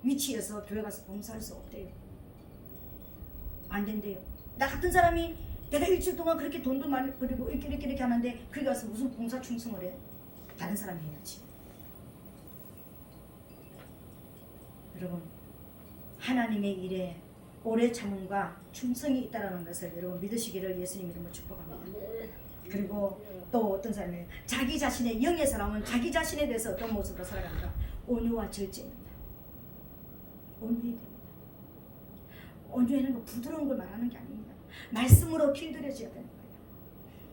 S1: 위치에서 교회 가서 봉사할 수 없대요. 안 된대요. 나 같은 사람이 내가 일주일 동안 그렇게 돈도 많이 그리고 이렇게 하는데 거기 가서 무슨 봉사 충성을 해? 다른 사람이 해야지. 여러분, 하나님의 일에 오래 참음과 충성이 있다는 것을 여러분 믿으시기를 예수님 이름으로 축복합니다. 그리고 또 어떤 사람이에요. 자기 자신의 영의 사람은 자기 자신에 대해서 어떤 모습으로 살아간다. 온유와 절제입니다. 온유해야 됩니다. 온유하는 거 부드러운 걸 말하는 게 아닙니다. 말씀으로 길들여져야 되는 거예요.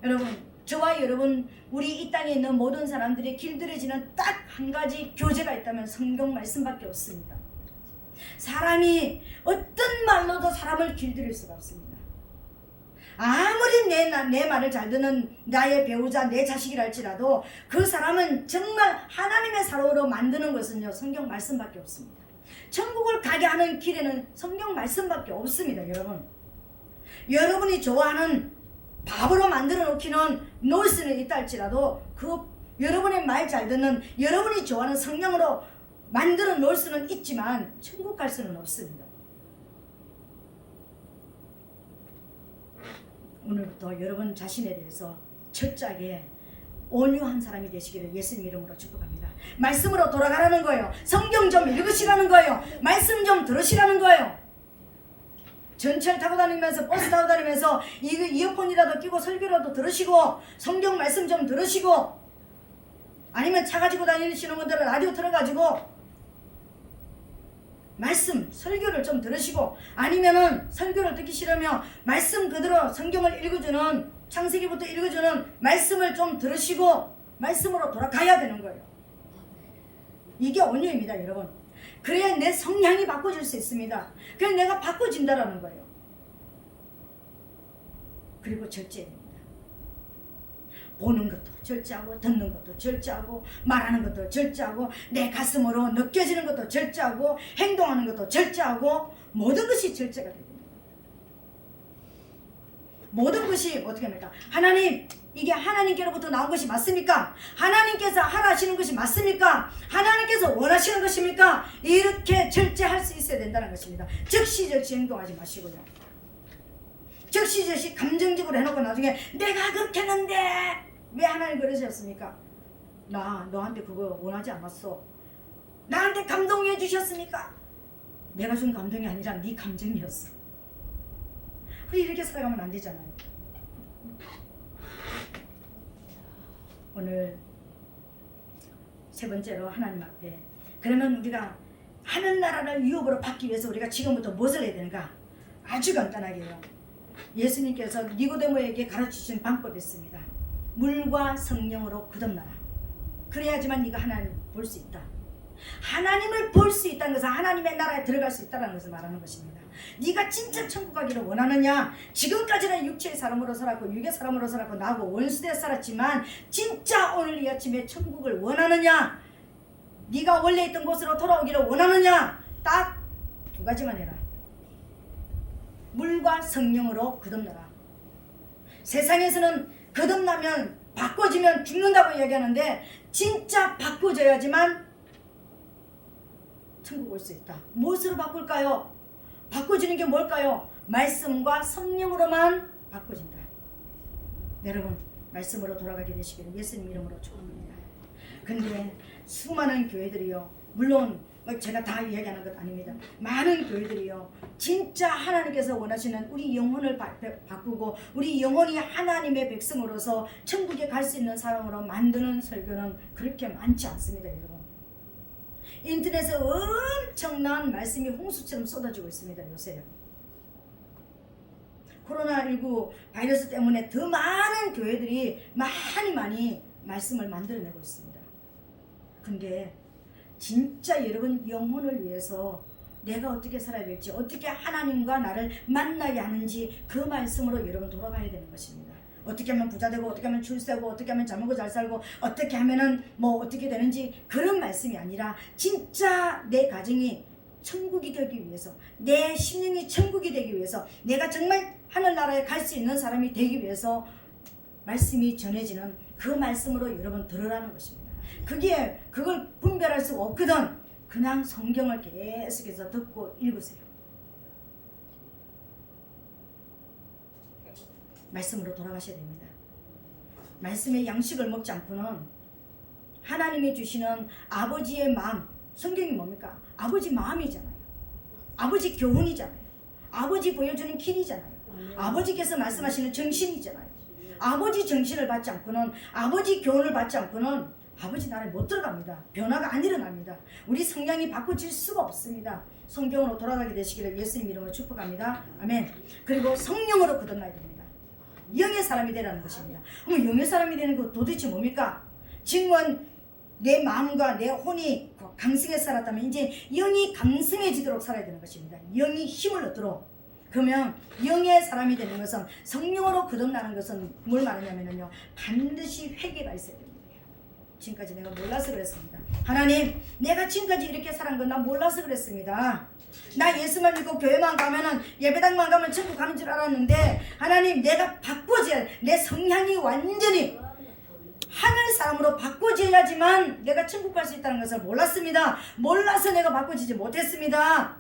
S1: 여러분, 저와 여러분, 우리 이 땅에 있는 모든 사람들이 길들여지는 딱 한 가지 교제가 있다면 성경 말씀밖에 없습니다. 사람이 어떤 말로도 사람을 길들일 수가 없습니다. 아무리 내 말을 잘 듣는 나의 배우자, 내 자식이라 할지라도 그 사람은 정말 하나님의 사람으로 만드는 것은요, 성경 말씀밖에 없습니다. 천국을 가게 하는 길에는 성경 말씀밖에 없습니다. 여러분, 여러분이 좋아하는 밥으로 만들어 놓을 수는 있다 할지라도 그 여러분의 말 잘 듣는 여러분이 좋아하는 성령으로 만들어 놓을 수는 있지만 천국 갈 수는 없습니다. 오늘부터 여러분 자신에 대해서 철저하게 온유한 사람이 되시기를 예수님 이름으로 축복합니다. 말씀으로 돌아가라는 거예요. 성경 좀 읽으시라는 거예요. 말씀 좀 들으시라는 거예요. 전철 타고 다니면서 버스 타고 다니면서 이어폰이라도 끼고 설교라도 들으시고 성경 말씀 좀 들으시고, 아니면 차 가지고 다니시는 분들은 라디오 틀어가지고 말씀 설교를 좀 들으시고, 아니면은 설교를 듣기 싫으면 말씀 그대로 성경을 읽어주는, 창세기부터 읽어주는 말씀을 좀 들으시고 말씀으로 돌아가야 되는 거예요. 이게 온유입니다, 여러분. 그래야 내 성향이 바꿔질 수 있습니다. 그래야 내가 바꿔진다라는 거예요. 그리고 절제입니다. 보는 것도 절제하고, 듣는 것도 절제하고, 말하는 것도 절제하고, 내 가슴으로 느껴지는 것도 절제하고, 행동하는 것도 절제하고, 모든 것이 절제가 됩니다. 모든 것이 어떻게 합니까? 하나님, 이게 하나님께로부터 나온 것이 맞습니까? 하나님께서 하라 하시는 것이 맞습니까? 하나님께서 원하시는 것입니까? 이렇게 절제할 수 있어야 된다는 것입니다. 즉시 행동하지 마시고요. 즉시 감정적으로 해놓고 나중에 내가 그렇게 했는데 왜 하나님 그러셨습니까? 나 너한테 그거 원하지 않았어. 나한테 감동해 주셨습니까? 내가 준 감동이 아니라 네 감정이었어. 우리 이렇게 살아가면 안 되잖아요. 오늘 세 번째로 하나님 앞에, 그러면 우리가 하늘나라를 유업으로 받기 위해서 우리가 지금부터 무엇을 해야 되는가? 아주 간단하게요. 예수님께서 니고데모에게 가르치신 방법이 있습니다. 물과 성령으로 거듭나라. 그래야지만 네가 하나님을 볼 수 있다. 하나님을 볼 수 있다는 것은 하나님의 나라에 들어갈 수 있다는 것을 말하는 것입니다. 네가 진짜 천국 가기를 원하느냐? 지금까지는 육체의 사람으로 살았고 육의 사람으로 살았고 나하고 원수되어 살았지만 진짜 오늘 이 아침에 천국을 원하느냐? 네가 원래 있던 곳으로 돌아오기를 원하느냐? 딱 두 가지만 해라. 물과 성령으로 거듭나라. 세상에서는 거듭나면 바꿔지면 죽는다고 이야기하는데 진짜 바꿔져야지만 천국 올 수 있다. 무엇으로 바꿀까요? 바꿔지는 게 뭘까요? 말씀과 성령으로만 바꿔진다. 여러분, 말씀으로 돌아가게 되시기를 예수님 이름으로 축원합니다. 근데 수많은 교회들이요, 물론 제가 다 이야기하는 것 아닙니다. 많은 교회들이요, 진짜 하나님께서 원하시는 우리 영혼을 바꾸고 우리 영혼이 하나님의 백성으로서 천국에 갈 수 있는 사람으로 만드는 설교는 그렇게 많지 않습니다. 여러분, 인터넷에 엄청난 말씀이 홍수처럼 쏟아지고 있습니다. 요새 코로나19 바이러스 때문에 더 많은 교회들이 많이 말씀을 만들어내고 있습니다. 근데 진짜 여러분 영혼을 위해서 내가 어떻게 살아야 될지, 어떻게 하나님과 나를 만나게 하는지 그 말씀으로 여러분 돌아가야 되는 것입니다. 어떻게 하면 부자 되고, 어떻게 하면 출세하고, 어떻게 하면 잘 먹고 잘 살고, 어떻게 하면은 뭐 어떻게 되는지 그런 말씀이 아니라 진짜 내 가정이 천국이 되기 위해서, 내 심령이 천국이 되기 위해서, 내가 정말 하늘나라에 갈 수 있는 사람이 되기 위해서 말씀이 전해지는 그 말씀으로 여러분 들으라는 것입니다. 그걸 분별할 수가 없거든. 그냥 성경을 계속해서 듣고 읽으세요. 말씀으로 돌아가셔야 됩니다. 말씀의 양식을 먹지 않고는 하나님이 주시는 아버지의 마음, 성경이 뭡니까? 아버지 마음이잖아요. 아버지 교훈이잖아요. 아버지 보여주는 길이잖아요. 아버지께서 말씀하시는 정신이잖아요. 아버지 정신을 받지 않고는, 아버지 교훈을 받지 않고는 아버지 나라에 못 들어갑니다. 변화가 안 일어납니다. 우리 성향이 바꿔질 수가 없습니다. 성경으로 돌아가게 되시기를 예수님 이름으로 축복합니다. 아멘. 그리고 성령으로 거듭나야 됩니다. 영의 사람이 되라는 것입니다. 그럼 영의 사람이 되는 거 도대체 뭡니까? 증언 내 마음과 내 혼이 강성해 살았다면 이제 영이 강성해지도록 살아야 되는 것입니다. 영이 힘을 얻도록. 그러면 영의 사람이 되는 것은, 성령으로 거듭나는 것은 뭘 말하냐면요, 반드시 회개가 있어야 됩니다. 지금까지 내가 몰라서 그랬습니다. 하나님, 내가 지금까지 이렇게 살은 건 난 몰라서 그랬습니다. 나 예수만 믿고 교회만 가면은, 예배당만 가면 천국 가는 줄 알았는데, 하나님, 내가 바꿔져야, 내 성향이 완전히 하늘 사람으로 바꿔져야지만 내가 천국 갈 수 있다는 것을 몰랐습니다. 몰라서 내가 바꿔지지 못했습니다.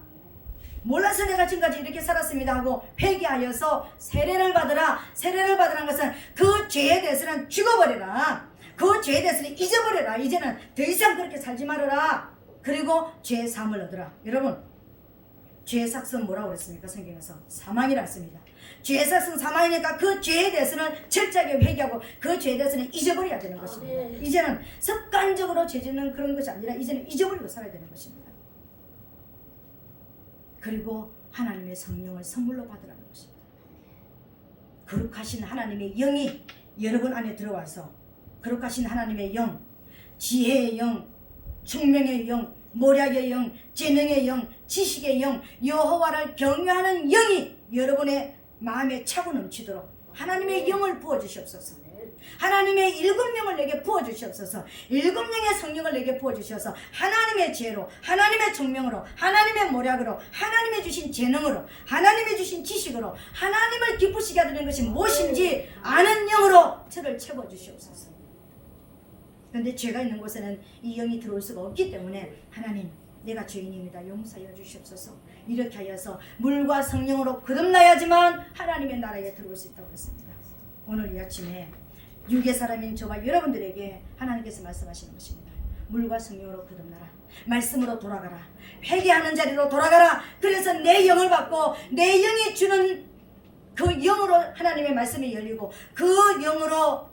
S1: 몰라서 내가 지금까지 이렇게 살았습니다 하고 회개하여서 세례를 받으라. 세례를 받으라는 것은 그 죄에 대해서는 죽어버려라. 그 죄에 대해서는 잊어버려라. 이제는 더 이상 그렇게 살지 말아라. 그리고 죄의 사함을 얻으라. 여러분, 죄의 삭은 뭐라고 그랬습니까? 성경에서 사망이라 했습니다. 죄의 삭은 사망이니까 그 죄에 대해서는 철저하게 회개하고 그 죄에 대해서는 잊어버려야 되는 것입니다. 이제는 습관적으로 죄 짓는 그런 것이 아니라 이제는 잊어버리고 살아야 되는 것입니다. 그리고 하나님의 성령을 선물로 받으라는 것입니다. 거룩하신 하나님의 영이 여러분 안에 들어와서, 거룩하신 하나님의 영, 지혜의 영, 총명의 영, 모략의 영, 재능의 영, 지식의 영, 여호와를 경외하는 영이 여러분의 마음에 차고 넘치도록 하나님의 영을 부어주시옵소서. 하나님의 일곱 영을 내게 부어주시옵소서. 일곱 영의 성령을 내게 부어주셔서 하나님의 지혜로, 하나님의 총명으로, 하나님의 모략으로, 하나님의 주신 재능으로, 하나님의 주신 지식으로 하나님을 기쁘시게 하는 것이 무엇인지 아는 영으로 저를 채워주시옵소서. 그런데 죄가 있는 곳에는 이 영이 들어올 수가 없기 때문에, 하나님, 내가 죄인입니다. 용서하여 주시옵소서. 이렇게 하여서 물과 성령으로 거듭나야지만 하나님의 나라에 들어올 수 있다고 했습니다. 오늘 이 아침에 육의 사람인 저와 여러분들에게 하나님께서 말씀하시는 것입니다. 물과 성령으로 거듭나라. 말씀으로 돌아가라. 회개하는 자리로 돌아가라. 그래서 내 영을 받고 내 영이 주는 그 영으로 하나님의 말씀이 열리고 그 영으로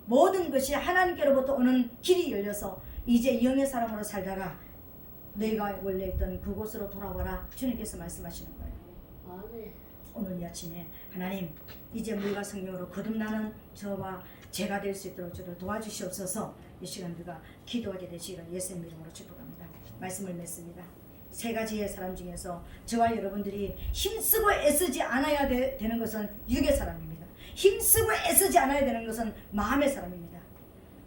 S1: 모든 것이 하나님께로부터 오는 길이 열려서 이제 영의 사람으로 살다가 너희가 원래 있던 그곳으로 돌아와라. 주님께서 말씀하시는 거예요. 오늘 이 아침에 하나님, 이제 물과 성령으로 거듭나는 저와 제가 될 수 있도록 저를 도와주시옵소서. 이 시간 우리가 기도하게 되시기를 예수님 이름으로 축복합니다. 말씀을 맺습니다. 세 가지의 사람 중에서 저와 여러분들이 힘쓰고 애쓰지 않아야 되는 것은 육의 사람입니다. 힘쓰고 애쓰지 않아야 되는 것은 마음의 사람입니다.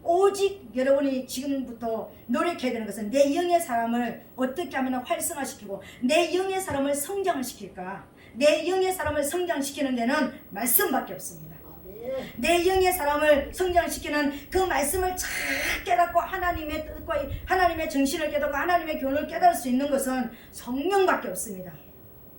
S1: 오직 여러분이 지금부터 노력해야 되는 것은 내 영의 사람을 어떻게 하면 활성화시키고 내 영의 사람을 성장시킬까. 내 영의 사람을 성장시키는 데는 말씀밖에 없습니다. 내 영의 사람을 성장시키는 그 말씀을 잘 깨닫고 하나님의 뜻과 하나님의 정신을 깨닫고 하나님의 교훈을 깨달을 수 있는 것은 성령밖에 없습니다.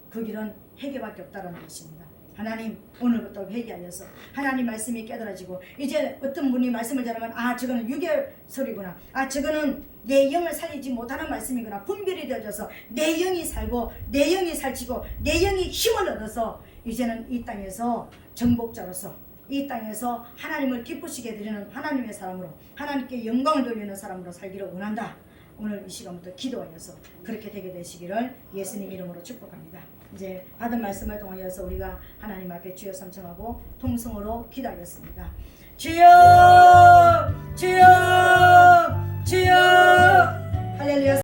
S1: 그 길은 회개밖에 없다는 것입니다. 하나님, 오늘부터 회개하여서 하나님 말씀이 깨달아지고 이제 어떤 분이 말씀을 전하면 저거는 육의 소리구나, 저거는 내 영을 살리지 못하는 말씀이구나 분별이 되어져서 내 영이 살고 내 영이 살치고 내 영이 힘을 얻어서 이제는 이 땅에서 정복자로서 이 땅에서 하나님을 기쁘시게 드리는 하나님의 사람으로 하나님께 영광을 돌리는 사람으로 살기를 원한다. 오늘 이 시간부터 기도하여서 그렇게 되게 되시기를 예수님 이름으로 축복합니다. 이제 받은 말씀을 통하여서 우리가 하나님 앞에 주여 삼청하고 통성으로 기도하겠습니다. 주여, 주여, 주여. 할렐루야.